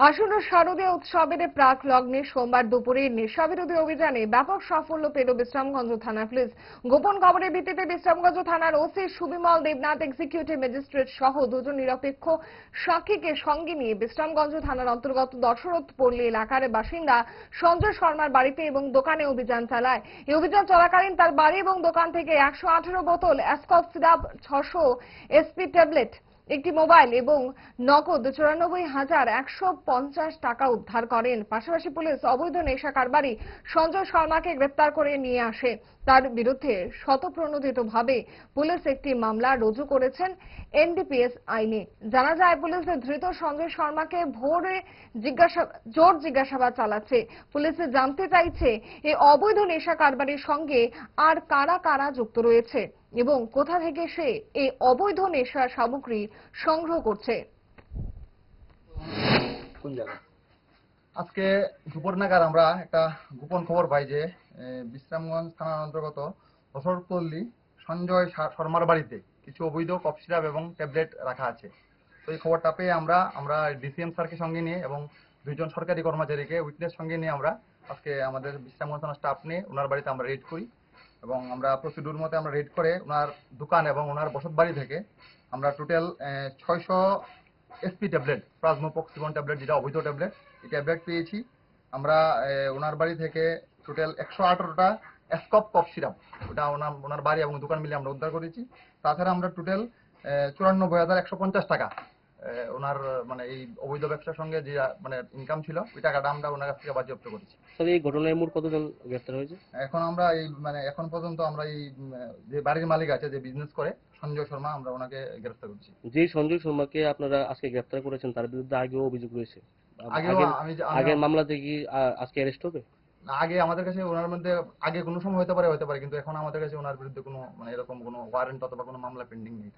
আসন্ন শারদীয় উৎসবের প্রাক লগ্নে সোমবার দুপুরে নেশাবিরোধী অভিযানে ব্যাপক সাফল্য পেল বিশ্রামগঞ্জ থানা পুলিশ। গোপন খবরের ভিত্তিতে বিশ্রামগঞ্জ থানার OC Subimal Debnath, executive magistrate সহ দুজন নিরপেক্ষ সাক্ষীকে সঙ্গে নিয়ে বিশ্রামগঞ্জ থানার অন্তর্গত দশরথ পল্লী এলাকার বাসিন্দা সঞ্জয় শর্মার বাড়িতে এবং দোকানে অভিযান চালায়। এই অভিযান চলাকালীন তার বাড়ি এবং দোকান থেকে 118 বোতল অ্যাসকপ সিরাপ, 600 এসপি ট্যাবলেট, একটি মোবাইল এবং নগদ 94,150 টাকা উদ্ধার করেন। পাশাপাশি পুলিশ অবৈধ নেশা কারবারি সঞ্জয় শর্মাকে গ্রেপ্তার করে নিয়ে আসে। তার বিরুদ্ধে স্বতঃপ্রণোদিতভাবে পুলিশ একটি মামলা রুজু করেছেন এনডিপিএস আইনে। জানা যায়, পুলিশ ধৃত সঞ্জয় শর্মাকে জোর জিজ্ঞাসাবাদ চালাচ্ছে। পুলিশ জানতে চাইছে এই অবৈধ নেশা কারবারির সঙ্গে আর কারা কারা যুক্ত রয়েছে এবং কোথা থেকে সে এই অবৈধ নেশার সামগ্রী সংগ্রহ করছে। কোন জায়গা? আজকে দুপুর নাগাদ আমরা একটা গোপন খবর পাই যে বিশ্রামগঞ্জ থানার অন্তর্গত দশরথপল্লী সঞ্জয় শর্মার বাড়িতে কিছু অবৈধ কফ সিরাপ এবং ট্যাবলেট রাখা আছে। তো এই খবরটা পেয়ে আমরা ডিসিএম স্যারকে সঙ্গে নিয়ে এবং দুইজন সরকারি কর্মচারীকে উইটনেস সঙ্গে নিয়ে আমরা আজকে আমাদের বিশ্রামগঞ্জ থানার স্টাফ নিয়ে ওনার বাড়িতে আমরা রেড করি এবং আমরা প্রসিডিউর মতে আমরা রেড করে ওনার দোকান এবং ওনার বসত বাড়ি থেকে আমরা টোটাল 600 এসপি ট্যাবলেট, প্লাজমোপক্সিবন ট্যাবলেট, যেটা অবৈধ ট্যাবলেট, এই ট্যাবলেট পেয়েছি। আমরা ওনার বাড়ি থেকে টোটাল 118টা স্কপ কফ সিরাপ, ওটা ওনার বাড়ি এবং দোকান মিলে আমরা উদ্ধার করেছি। তাছাড়া আমরা টোটাল 94,150 টাকা ওনার মানে এই অবৈধ ব্যবসার সঙ্গে যে মানে ইনকাম ছিল, ওই টাকাটা আমরা ওনার কাছ থেকে বাজেয়াপ্ত করেছি। তবে এই ঘটনায় মোট কতজন গ্রেফতার হয়েছে? এখন আমরা এই মানে এখন পর্যন্ত আমরা এই যে বাড়ির মালিক আছে, যে বিজনেস করে, সঞ্জয় শর্মা, আমরা ওনাকে গ্রেফতার করছি। যে সঞ্জয় শর্মাকে আপনারা আজকে গ্রেফতার করেছেন তার বিরুদ্ধে আগেও অভিযোগ রয়েছে। আগের মামলাতে কি আজকে অ্যারেস্ট হবে? আগে আমাদের কাছে ওনার মধ্যে আগে কোনো সময় হতে পারে, কিন্তু এখন আমাদের কাছে ওনার বিরুদ্ধে কোনো মানে এরকম কোনো ওয়ারেন্ট অথবা কোনো মামলা পেন্ডিং নেই।